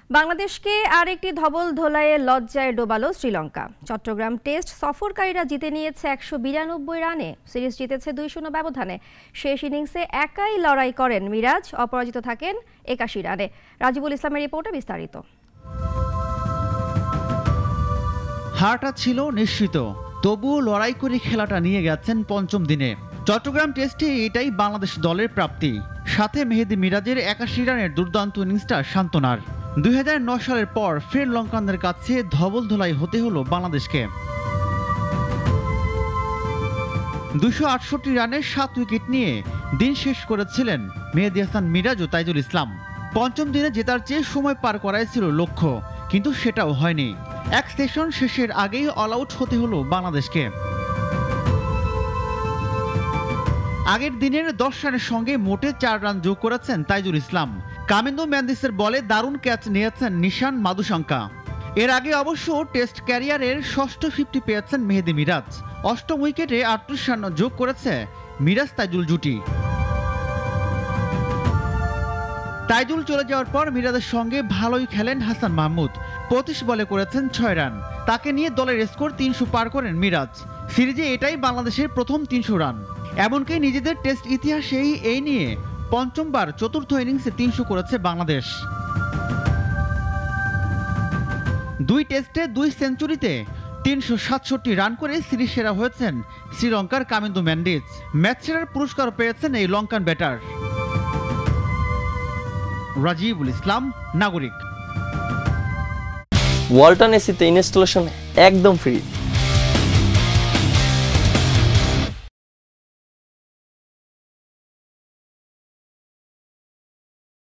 বাংলাদেশকে আরেকটি ধবল ধোলাইয়ে লজ্জায় ডোবালো শ্রীলঙ্কা। চট্টগ্রাম টেস্ট সফরকারীরা জিতে নিয়েছে ১৯২ রানে, সিরিজ জিতেছে ২-০ ব্যবধানে। শেষ ইনিংসে একাই লড়াই করেন মিরাজ, অপরাজিত থাকেন ৮১ রানে। রাজিবুল ইসলামের রিপোর্টে বিস্তারিত। হারটা ছিল নিশ্চিত, তবুও লড়াই করে খেলাটা নিয়ে গেছেন পঞ্চম দিনে। চট্টগ্রাম টেস্টে এটাই বাংলাদেশ দলের প্রাপ্তি, সাথে মেহেদী মিরাজের ৮১ রানের দুর্দান্ত ইনিংসটা সান্ত্বনার। ২০০৯ সালের পর ফের লঙ্কানদের কাছে ধবল ধোলাই হতে হলো বাংলাদেশকে। ২৬৮ রানের ৭ উইকেট নিয়ে দিন শেষ করেছিলেন মেহেদী হাসান মিরাজ ও তাইজুল ইসলাম। পঞ্চম দিনে জেতার চেয়ে সময় পার করাই ছিল লক্ষ্য, কিন্তু সেটাও হয়নি। এক সেশন শেষের আগেই অল আউট হতে হলো বাংলাদেশকে। আগের দিনের ১০ রানের সঙ্গে মোটে ৪ রান যোগ করেছেন তাইজুল ইসলাম। কামিন্দো ম্যান্দিসের বলে দারুণ ক্যাচ নিয়েছেন নিশান মাদুশঙ্কা। এর আগে অবশ্য টেস্ট ক্যারিয়ারের ষষ্ঠ 50 পেয়েছেন মেহেদী মিরাজ। অষ্টম উইকেটে ৩৮ রান যোগ করেছে মিরাজ তাইজুল জুটি। তাইজুল চলে যাওয়ার পর মিরাজের সঙ্গে ভালোই খেলেন হাসান মাহমুদ। ২৫ বলে করেছেন ৬ রান। তাকে নিয়ে দলের স্কোর ৩০০ পার করেন মিরাজ। সিরিজে এটাই বাংলাদেশের প্রথম ৩০০ রান। এমনকি নিজেদের টেস্ট ইতিহাসেই এই নিয়ে পঞ্চমবার চতুর্থ ইনিংসে ৩০০ করেছে বাংলাদেশ। ২ টেস্টে ২ সেঞ্চুরিতে ৩৬৭ রান করে সিরিজ সেরা হয়েছেন শ্রীলঙ্কার কামিন্দো ম্যান্ডিস। ম্যাচ সেরার পুরস্কার পেয়েছেন এই লঙ্কান ব্যাটার। রাজিবুল ইসলাম, নাগরিক। ওয়ালটন এসিতে ইনস্টলেশন একদম ফ্রি।